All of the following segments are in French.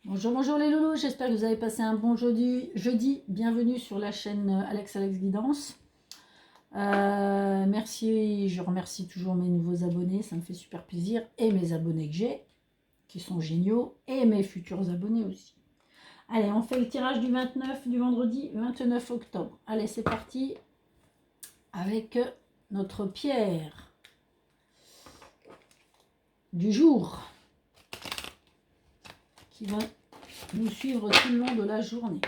Bonjour, bonjour les loulous, j'espère que vous avez passé un bon jeudi. Bienvenue sur la chaîne Alex Guidance. Merci, je remercie toujours mes nouveaux abonnés, ça me fait super plaisir. Et mes abonnés que j'ai, qui sont géniaux, et mes futurs abonnés aussi. Allez, on fait le tirage du 29, du vendredi 29 octobre. Allez, c'est parti avec notre pierre du jour qui va nous suivre tout le long de la journée.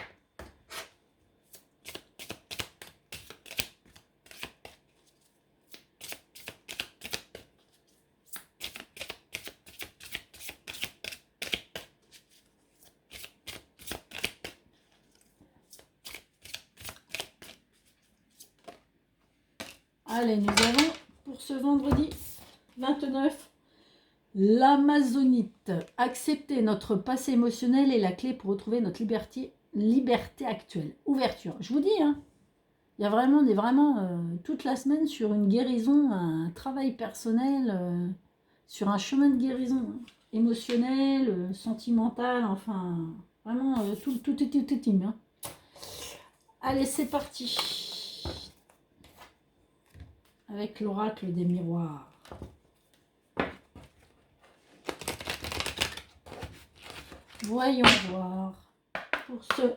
Allez, nous avons pour ce vendredi 29 l'Amazonite. Accepter notre passé émotionnel est la clé pour retrouver notre liberté actuelle. Ouverture. Je vous dis, hein, il y a vraiment toute la semaine sur une guérison, un travail personnel, sur un chemin de guérison émotionnel, sentimental, enfin, vraiment tout team. Hein. Allez, c'est parti. Avec l'oracle des miroirs. Voyons voir pour ce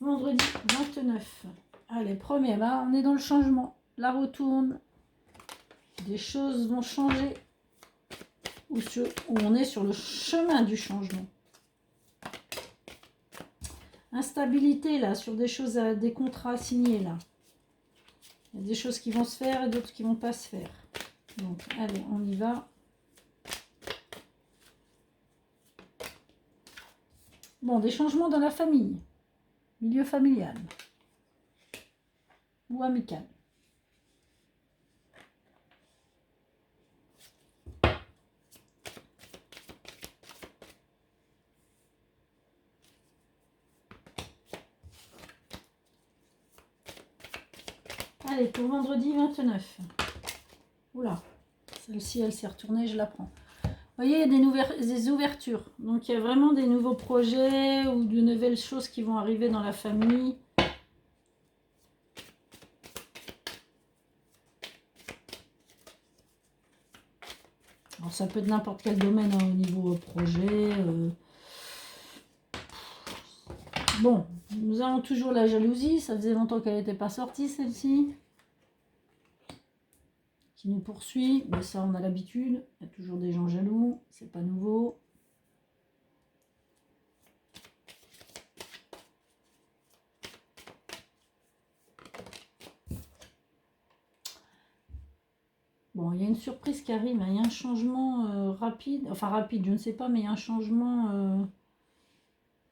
vendredi 29. Allez, premier, bah, on est dans le changement. La retourne. Des choses vont changer. Ou on est sur le chemin du changement. Instabilité là, sur des choses, des contrats signés là. Il y a des choses qui vont se faire et d'autres qui vont pas se faire. Donc, allez, on y va. Bon, des changements dans la famille, milieu familial ou amical. Allez, pour vendredi 29. Oula, celle-ci, elle s'est retournée, je la prends. Vous voyez, il y a des ouvertures. Donc, il y a vraiment des nouveaux projets ou de nouvelles choses qui vont arriver dans la famille. Alors, ça peut être n'importe quel domaine hein, au niveau projet. Bon, nous avons toujours la jalousie. Ça faisait longtemps qu'elle n'était pas sortie, celle-ci. Qui nous poursuit. Mais ça, on a l'habitude. Il y a toujours des gens jaloux. C'est pas nouveau. Bon, il y a une surprise qui arrive, il y a un changement rapide, enfin rapide, je ne sais pas, mais il y a un changement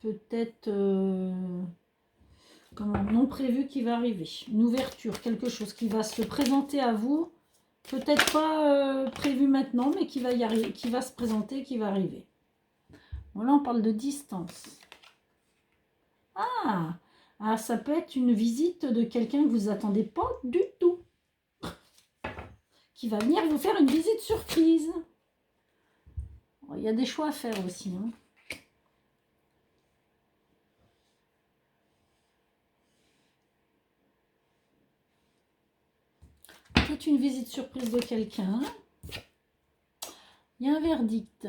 peut-être non prévu qui va arriver. Une ouverture, quelque chose qui va se présenter à vous, peut-être pas prévu maintenant, mais qui va y arriver, qui va se présenter, qui va arriver. Bon, là, on parle de distance. Ah, ça peut être une visite de quelqu'un que vous attendez pas du tout. Qui va venir vous faire une visite surprise. Il y a des choix à faire aussi. Hein. Peut-être une visite surprise de quelqu'un. Il y a un verdict.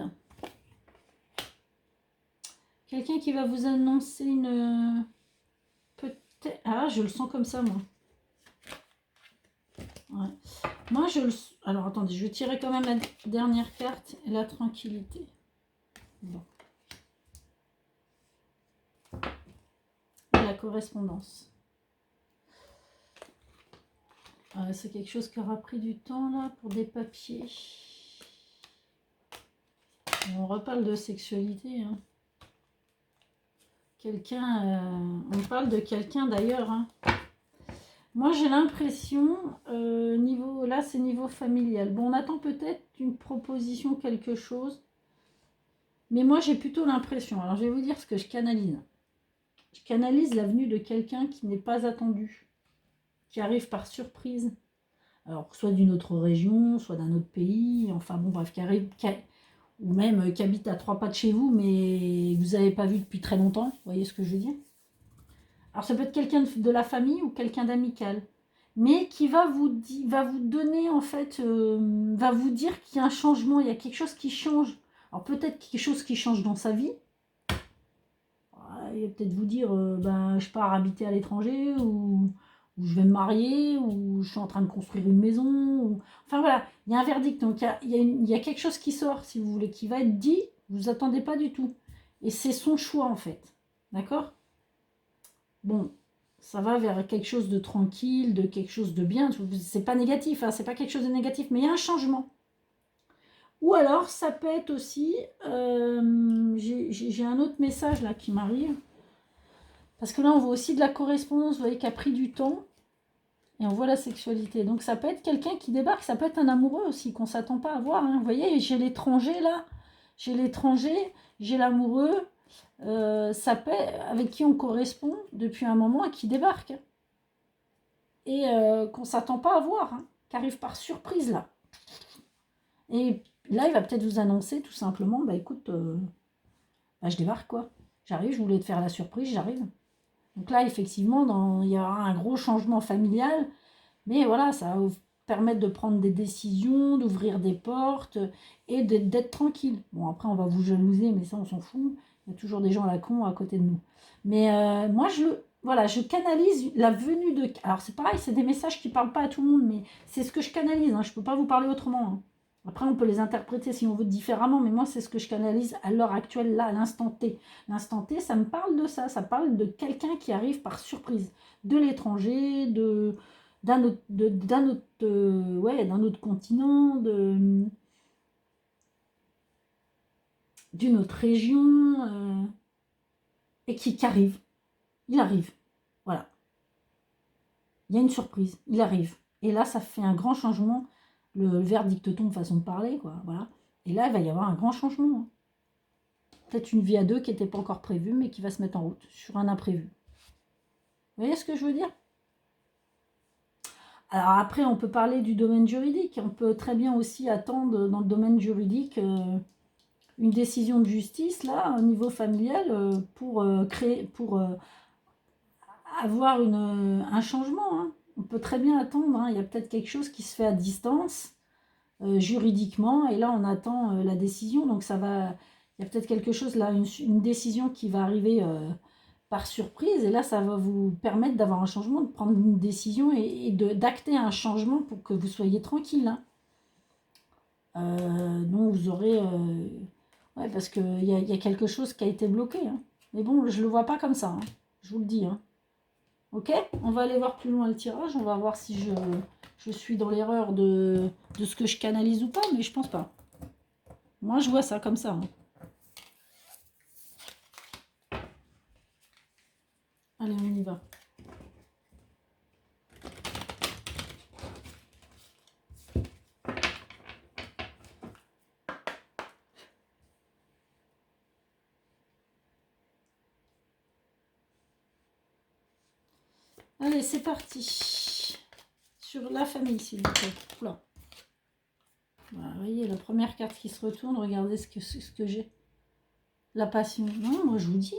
Quelqu'un qui va vous annoncer une... Peut-être... Ah, je le sens comme ça, moi. Ouais. Moi, je le... Alors, attendez, je vais tirer quand même la dernière carte. La tranquillité. Bon. Et la correspondance. C'est quelque chose qui aura pris du temps, là, pour des papiers. On reparle de sexualité, hein. Quelqu'un... on parle de quelqu'un, d'ailleurs, hein. Moi, j'ai l'impression, là, c'est niveau familial. Bon, on attend peut-être une proposition, quelque chose. Mais moi, j'ai plutôt l'impression. Alors, je vais vous dire ce que je canalise. Je canalise la venue de quelqu'un qui n'est pas attendu, qui arrive par surprise. Alors, soit d'une autre région, soit d'un autre pays. Enfin, bon, bref, qui arrive... ou même qui habite à 3 pas de chez vous, mais vous n'avez pas vu depuis très longtemps. Vous voyez ce que je veux dire? Alors ça peut être quelqu'un de la famille ou quelqu'un d'amical, mais qui va va vous donner en fait, va vous dire qu'il y a un changement, il y a quelque chose qui change. Alors peut-être quelque chose qui change dans sa vie. Il va peut-être vous dire, ben, je pars habiter à l'étranger, ou je vais me marier, ou je suis en train de construire une maison. Enfin voilà, il y a un verdict, donc il y a quelque chose qui sort, si vous voulez, qui va être dit, vous vous attendez pas du tout. Et c'est son choix en fait. D'accord? Bon, ça va vers quelque chose de tranquille, de quelque chose de bien. C'est pas négatif, hein, c'est pas quelque chose de négatif, mais il y a un changement. Ou alors, ça peut être aussi, j'ai un autre message là qui m'arrive, parce que là, on voit aussi de la correspondance, vous voyez, qui a pris du temps, et on voit la sexualité. Donc, ça peut être quelqu'un qui débarque, ça peut être un amoureux aussi, qu'on ne s'attend pas à voir. Hein. Vous voyez, j'ai l'étranger là, j'ai l'étranger, j'ai l'amoureux, ça peut, avec qui on correspond depuis un moment et qui débarque. Et qu'on ne s'attend pas à voir, hein, qui arrive par surprise là. Et là, il va peut-être vous annoncer tout simplement, bah écoute, bah, je débarque quoi. J'arrive, je voulais te faire la surprise, j'arrive. Donc là, effectivement, il y aura un gros changement familial, mais voilà, ça va vous permettre de prendre des décisions, d'ouvrir des portes et d'être tranquille. Bon, après, on va vous jalouser, mais ça, on s'en fout. Il y a toujours des gens à la con à côté de nous. Mais moi, voilà, je canalise la venue de... Alors, c'est pareil, c'est des messages qui ne parlent pas à tout le monde, mais c'est ce que je canalise. Hein, je ne peux pas vous parler autrement. Hein. Après, on peut les interpréter si on veut différemment, mais moi, c'est ce que je canalise à l'heure actuelle, là, à l'instant T. L'instant T, ça me parle de ça parle de quelqu'un qui arrive par surprise, de l'étranger, d'un autre, d'un autre continent, d'une autre région, et qui arrive. Il arrive. Voilà. Il y a une surprise. Il arrive. Et là, ça fait un grand changement. Le verdict tombe, façon de parler, quoi. Voilà. Et là, il va y avoir un grand changement. Hein. Peut-être une vie à deux qui n'était pas encore prévue, mais qui va se mettre en route sur un imprévu. Vous voyez ce que je veux dire? Alors après, on peut parler du domaine juridique. On peut très bien aussi attendre dans le domaine juridique une décision de justice, là, au niveau familial, pour avoir un changement. Hein. On peut très bien attendre. Hein. Il y a peut-être quelque chose qui se fait à distance, juridiquement, et là, on attend la décision. Donc ça va... Il y a peut-être quelque chose là, une décision qui va arriver par surprise, et là, ça va vous permettre d'avoir un changement, de prendre une décision et d'acter un changement pour que vous soyez tranquille. Hein. Donc vous aurez... ouais, parce qu'il y a quelque chose qui a été bloqué. Hein. Mais bon, je ne le vois pas comme ça. Hein. Je vous le dis. Hein. Ok, on va aller voir plus loin le tirage. On va voir si je suis dans l'erreur de ce que je canalise ou pas, mais je pense pas. Moi, je vois ça comme ça. Hein. Allez, on y va. Allez, c'est parti. Sur la famille, s'il vous plaît. Oula. Voilà, vous voyez, la première carte qui se retourne, regardez ce que j'ai. La passion. Non, moi, je vous dis.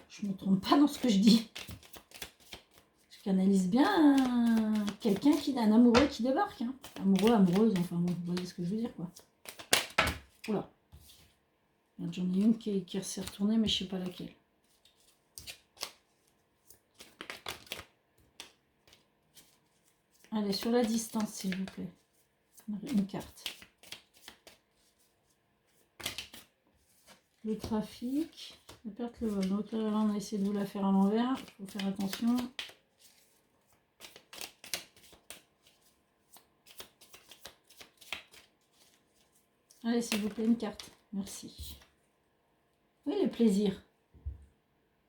Je ne me trompe pas dans ce que je dis. Je canalise bien quelqu'un un amoureux qui débarque. Hein. Amoureux, amoureuse, enfin bon, vous voyez ce que je veux dire, quoi. Oula. J'en ai une qui s'est retournée, mais je ne sais pas laquelle. Allez, sur la distance, s'il vous plaît. Une carte. Le trafic. La perte, le vol. Donc là, on a essayé de vous la faire à l'envers. Il faut faire attention. Allez, s'il vous plaît, une carte. Merci. Oui, le plaisir.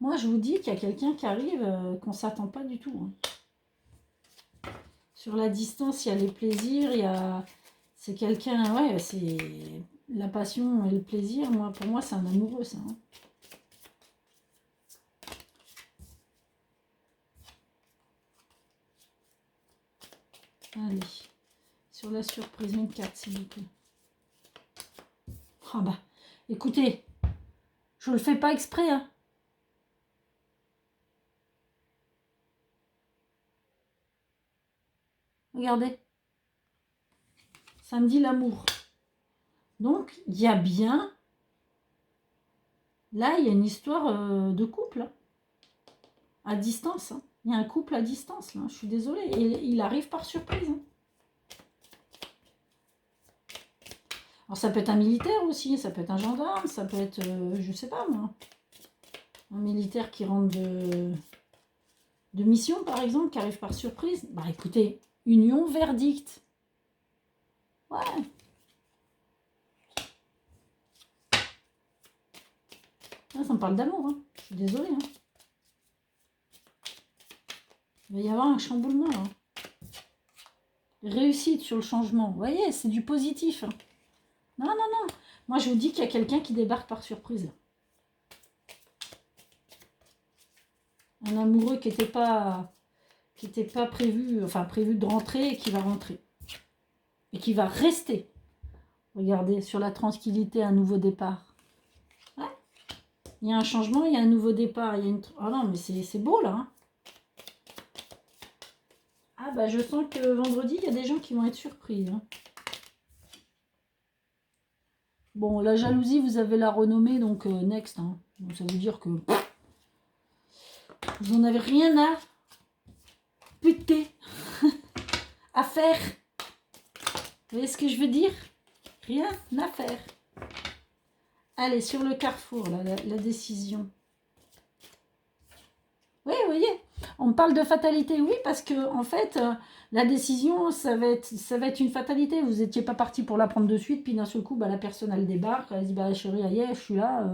Moi, je vous dis qu'il y a quelqu'un qui arrive qu'on ne s'attend pas du tout. Hein. Sur la distance, il y a les plaisirs, il y a... C'est quelqu'un... Ouais, c'est la passion et le plaisir. Moi, pour moi, c'est un amoureux, ça. Hein. Allez. Sur la surprise, une carte, s'il vous plaît. Ah bah, écoutez, je le fais pas exprès, hein. Regardez. Ça me dit l'amour. Donc, il y a bien... Là, il y a une histoire de couple. Hein. À distance. Hein. Il y a un couple à distance, là. Je suis désolée. Et il arrive par surprise. Hein. Alors, ça peut être un militaire aussi. Ça peut être un gendarme. Ça peut être, je sais pas moi. Un militaire qui rentre de mission, par exemple, qui arrive par surprise. Bah, écoutez, union, verdict. Ouais. Là, ça me parle d'amour. Hein. Je suis désolée. Hein. Il va y avoir un chamboulement, là. Réussite sur le changement. Vous voyez, c'est du positif. Hein. Non, non, non. Moi, je vous dis qu'il y a quelqu'un qui débarque par surprise. Là. Un amoureux qui n'était pas prévu, enfin prévu de rentrer et qui va rentrer. Et qui va rester. Regardez, sur la tranquillité, un nouveau départ. Ouais. Il y a un changement, il y a un nouveau départ. Il y a une... Oh non, mais c'est beau, là. Hein. Ah, bah, je sens que vendredi, il y a des gens qui vont être surpris. Hein. Bon, la jalousie, vous avez la renommée, donc next. Hein. Donc, ça veut dire que vous n'en avez rien à péter, à faire. Vous voyez ce que je veux dire? Rien à faire. Allez, sur le carrefour, là, la décision. Oui, vous voyez, on me parle de fatalité, oui, parce que en fait, la décision, ça va être une fatalité. Vous n'étiez pas parti pour la prendre de suite, puis d'un seul coup, bah, la personne, elle débarque, elle dit, bah chérie, aïe, je suis là,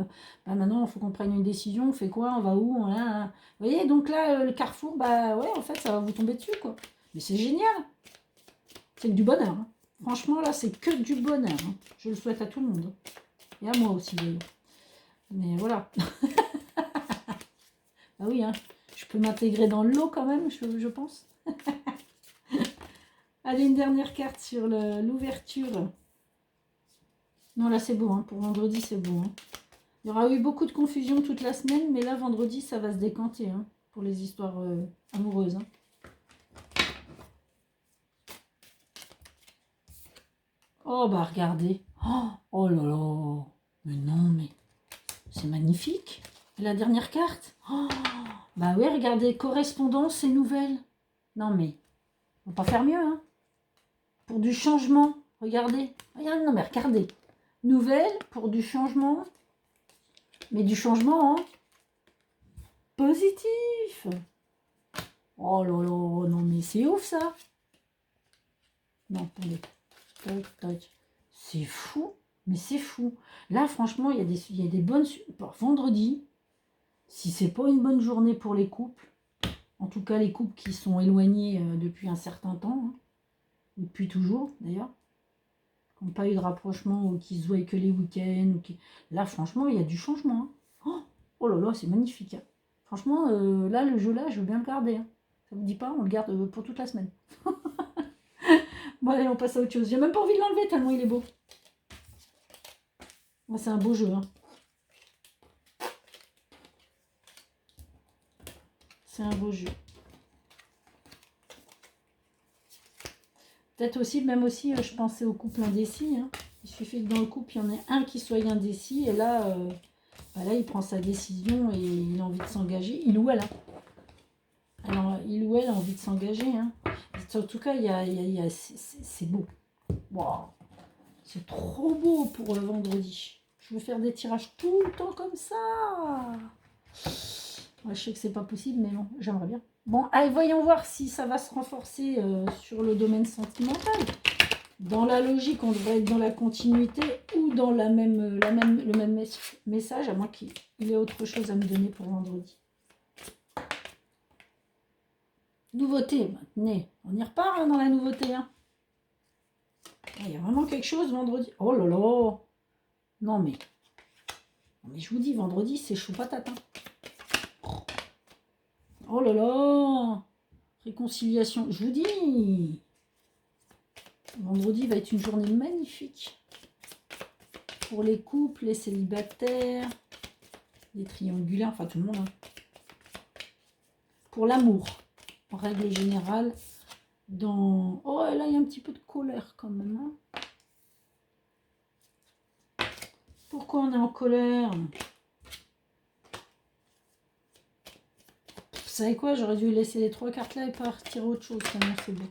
bah, maintenant, il faut qu'on prenne une décision, on fait quoi, on va où, voilà. Vous voyez, donc là, le carrefour, bah ouais, en fait, ça va vous tomber dessus, quoi. Mais c'est génial. C'est que du bonheur. Hein. Franchement, là, c'est que du bonheur. Hein. Je le souhaite à tout le monde. Et à moi aussi, d'ailleurs. Mais voilà. Ah oui, hein. Je peux m'intégrer dans l'eau quand même, je pense. Allez, une dernière carte sur l'ouverture. Non, là, c'est beau. Hein. Pour vendredi, c'est beau. Hein. Il y aura eu beaucoup de confusion toute la semaine, mais là, vendredi, ça va se décanter hein, pour les histoires amoureuses. Hein. Oh, bah, regardez. Oh là là. Mais non, mais c'est magnifique. Et la dernière carte. Oh, bah oui, regardez. Correspondance et nouvelles. Non, mais on va pas faire mieux. Hein. Pour du changement. Regardez. Regardez, non, mais regardez. Nouvelles pour du changement. Mais du changement hein, positif. Oh là là, non, mais c'est ouf ça. Non, attendez. Tac, tac. C'est fou. Mais c'est fou. Là, franchement, il y a des bonnes... Vendredi, si c'est pas une bonne journée pour les couples, en tout cas les couples qui sont éloignés depuis un certain temps, hein, ou depuis toujours d'ailleurs, qui n'ont pas eu de rapprochement ou qui se voient que les week-ends. Là, franchement, il y a du changement. Hein. Oh là là, c'est magnifique. Hein. Franchement, là, le jeu là, je veux bien le garder. Hein. Ça vous dit pas, on le garde pour toute la semaine. Bon, allez, on passe à autre chose. J'ai même pas envie de l'enlever tellement il est beau. C'est un beau jeu. Hein. C'est un beau jeu. Peut-être aussi, même aussi, je pensais au couple indécis. Hein. Il suffit que dans le couple, il y en ait un qui soit indécis. Et là, là, il prend sa décision et il a envie de s'engager. Il ou elle. Hein. Alors, il ou elle a envie de s'engager. Hein. En tout cas, c'est beau. Wow. C'est trop beau pour le vendredi. Je veux faire des tirages tout le temps comme ça. Ouais, je sais que c'est pas possible, mais bon, j'aimerais bien. Bon, allez, voyons voir si ça va se renforcer sur le domaine sentimental. Dans la logique, on devrait être dans la continuité ou dans le même message, à moins qu'il y ait autre chose à me donner pour vendredi. Nouveauté, maintenant. On y repart hein, dans la nouveauté. Hein. Il y a vraiment quelque chose vendredi. Oh là là. Non mais je vous dis, vendredi, c'est chou patate. Hein. Oh là là. Réconciliation. Je vous dis. Vendredi va être une journée magnifique. Pour les couples, les célibataires, les triangulaires, enfin tout le monde. Hein. Pour l'amour, en règle générale, dans... Oh, là, il y a un petit peu de colère quand même. Hein. Pourquoi on est en colère? Vous savez quoi? J'aurais dû laisser les 3 cartes là et partir à autre chose. C'est bon.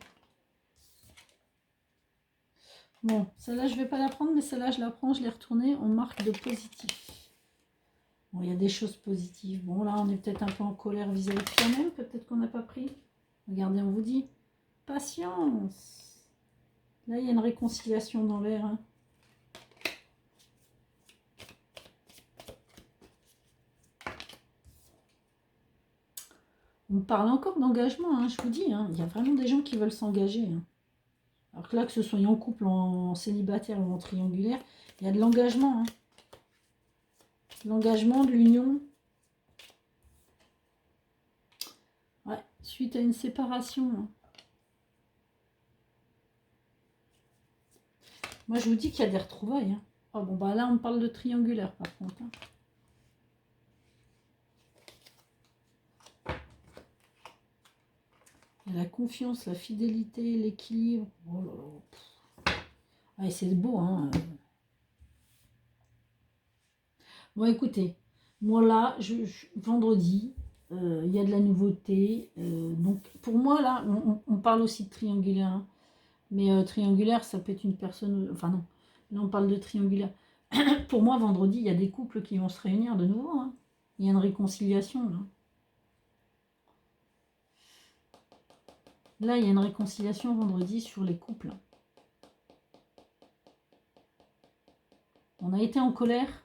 Bon, celle-là, je ne vais pas la prendre, mais celle-là, je la prends, je l'ai retournée. On marque de positif. Bon, il y a des choses positives. Bon, là, on est peut-être un peu en colère vis-à-vis de soi-même. Peut-être qu'on n'a pas pris. Regardez, on vous dit. Patience. Là, il y a une réconciliation dans l'air. Hein. On parle encore d'engagement, hein, je vous dis. Hein. Il y a vraiment des gens qui veulent s'engager. Hein. Alors que là, que ce soit en couple, en célibataire ou en triangulaire, il y a de l'engagement. Hein. L'engagement, de l'union. Ouais, suite à une séparation. Hein. Moi, je vous dis qu'il y a des retrouvailles. Hein. Oh, bon, bah là, on parle de triangulaire, par contre. Hein. Il y a la confiance, la fidélité, l'équilibre. Oh là là. Ah, c'est beau, hein. Bon, écoutez, moi là, vendredi, il y a de la nouveauté. Donc, pour moi, là, on parle aussi de triangulaire. Hein. Mais triangulaire, ça peut être une personne... Enfin non, là on parle de triangulaire. Pour moi, vendredi, il y a des couples qui vont se réunir de nouveau. Hein. Il y a une réconciliation. Là, il y a une réconciliation vendredi sur les couples. On a été en colère.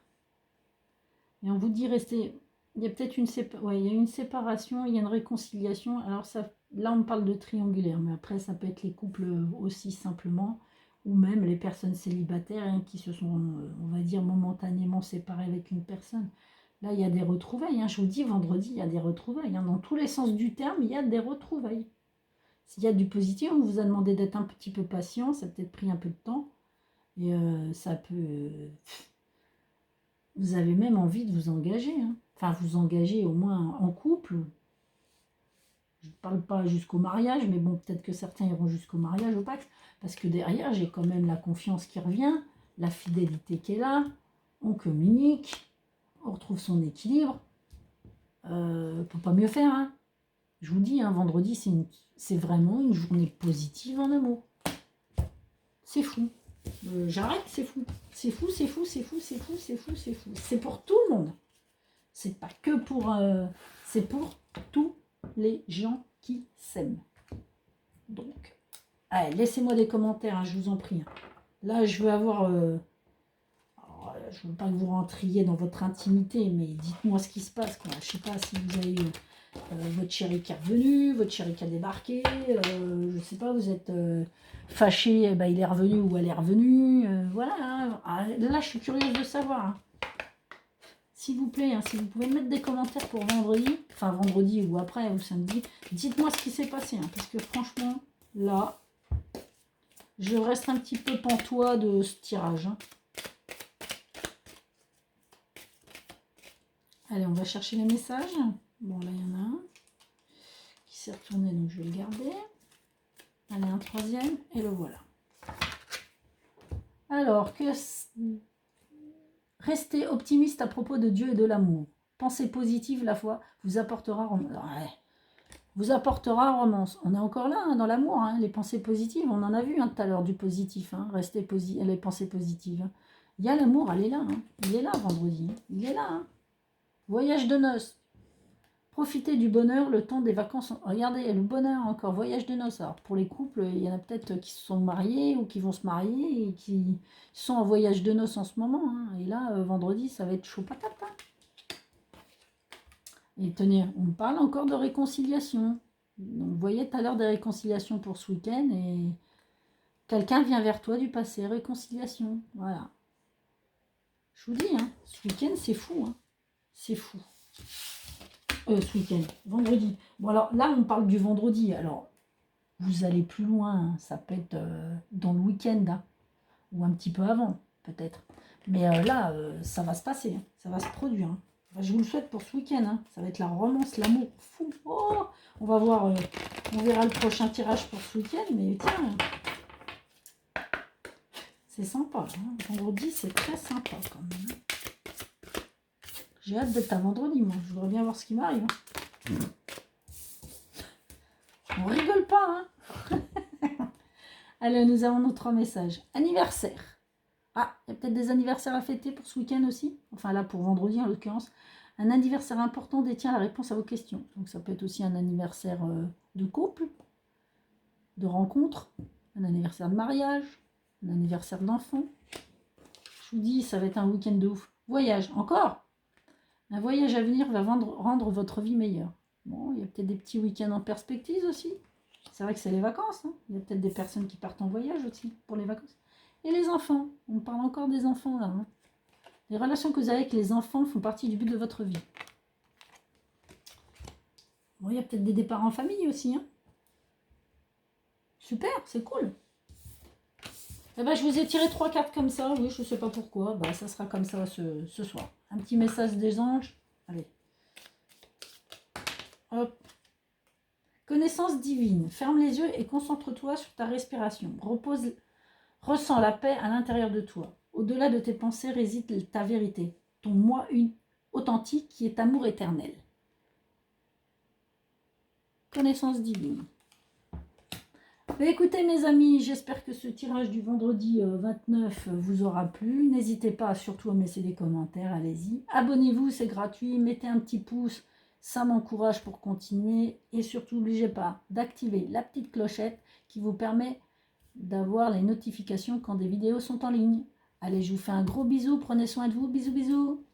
Et on vous dit restez... Il y a peut-être il y a une séparation, il y a une réconciliation. Alors ça, là, on parle de triangulaire. Mais après, ça peut être les couples aussi simplement. Ou même les personnes célibataires hein, qui se sont, on va dire, momentanément séparées avec une personne. Là, il y a des retrouvailles. Hein. Je vous dis, vendredi, il y a des retrouvailles. Hein. Dans tous les sens du terme, il y a des retrouvailles. S'il y a du positif, on vous a demandé d'être un petit peu patient. Ça a peut-être pris un peu de temps. Et ça peut... vous avez même envie de vous engager. Hein. Enfin, vous engager au moins en couple. Je ne parle pas jusqu'au mariage, mais bon, peut-être que certains iront jusqu'au mariage au Pax. Parce que derrière, j'ai quand même la confiance qui revient, la fidélité qui est là, on communique, on retrouve son équilibre. On peut pas mieux faire. Hein. Je vous dis, hein, vendredi, c'est vraiment une journée positive en amour. C'est fou. J'arrête, c'est fou. C'est fou, c'est fou, c'est fou, c'est fou, c'est fou, c'est fou. C'est pour tout le monde. C'est pas que pour... c'est pour tous les gens qui s'aiment. Donc... allez, laissez-moi des commentaires, hein, je vous en prie. Là, je veux avoir... je ne veux pas que vous rentriez dans votre intimité, mais dites-moi ce qui se passe. Quoi. Je ne sais pas si vous avez eu votre chéri qui est revenu, votre chéri qui a débarqué. Je ne sais pas, vous êtes fâché, bah, il est revenu ou elle est revenue. Voilà. Hein. Ah, là, je suis curieuse de savoir. Hein. S'il vous plaît, hein, si vous pouvez mettre des commentaires pour vendredi, enfin vendredi ou après, ou samedi, dites-moi ce qui s'est passé. Hein, parce que franchement, là... je reste un petit peu pantois de ce tirage. Hein. Allez, on va chercher les messages. Bon, là, il y en a un qui s'est retourné, donc je vais le garder. Allez, un troisième, et le voilà. Alors, restez optimiste à propos de Dieu et de l'amour. Pensée positive, la foi vous apportera... vous apportera romance. On est encore là, hein, dans l'amour. Hein, les pensées positives, on en a vu hein, tout à l'heure du positif. Hein, restez les pensées positives. Hein. Il y a l'amour, elle est là. Hein. Il est là vendredi. Hein. Il est là. Hein. Voyage de noces. Profitez du bonheur le temps des vacances. Regardez, le bonheur encore. Voyage de noces. Alors, pour les couples, il y en a peut-être qui se sont mariés ou qui vont se marier et qui sont en voyage de noces en ce moment. Hein. Et là, vendredi, ça va être chaud patate. Hein. Et tenez, on parle encore de réconciliation. Donc, vous voyez tout à l'heure des réconciliations pour ce week-end et quelqu'un vient vers toi du passé. Réconciliation. Voilà. Je vous dis, hein, ce week-end, c'est fou. Hein. C'est fou. Ce week-end, vendredi. Bon, alors là, on parle du vendredi. Alors, vous allez plus loin. Hein. Ça peut être dans le week-end hein, ou un petit peu avant. peut-être. Mais là, ça va se passer, hein. Ça va se produire. Hein. Enfin, je vous le souhaite pour ce week-end. Hein. Ça va être la romance, l'amour fou. Oh, on va voir, on verra le prochain tirage pour ce week-end. Mais tiens, c'est sympa. Hein. Vendredi, c'est très sympa quand même. J'ai hâte d'être à vendredi, moi. Je voudrais bien voir ce qui m'arrive. Hein. On rigole pas, hein. Allez, nous avons nos 3 messages. Anniversaire. Ah, il y a peut-être des anniversaires à fêter pour ce week-end aussi. Enfin là, pour vendredi en l'occurrence. Un anniversaire important détient la réponse à vos questions. Donc ça peut être aussi un anniversaire de couple, de rencontre, un anniversaire de mariage, un anniversaire d'enfant. Je vous dis, ça va être un week-end de ouf. Voyage, encore. Un voyage à venir va rendre votre vie meilleure. Bon, il y a peut-être des petits week-ends en perspective aussi. C'est vrai que c'est les vacances. Hein. Il y a peut-être des personnes qui partent en voyage aussi pour les vacances. Et les enfants. On parle encore des enfants là. Hein. Les relations que vous avez avec les enfants font partie du but de votre vie. Bon, il y a peut-être des départs en famille aussi. Hein. Super, c'est cool. Eh ben, je vous ai tiré 3 cartes comme ça. Oui, je ne sais pas pourquoi. Bah, ça sera comme ça ce soir. Un petit message des anges. Allez. Hop. Connaissance divine. Ferme les yeux et concentre-toi sur ta respiration. Ressens la paix à l'intérieur de toi. Au-delà de tes pensées réside ta vérité, ton moi authentique qui est amour éternel. Connaissance divine. Écoutez mes amis, j'espère que ce tirage du vendredi 29 vous aura plu. N'hésitez pas surtout à me laisser des commentaires, allez-y. Abonnez-vous, c'est gratuit, mettez un petit pouce, ça m'encourage pour continuer. Et surtout, n'oubliez pas d'activer la petite clochette qui vous permet d'avoir les notifications quand des vidéos sont en ligne. Allez, je vous fais un gros bisou, prenez soin de vous, bisous bisous.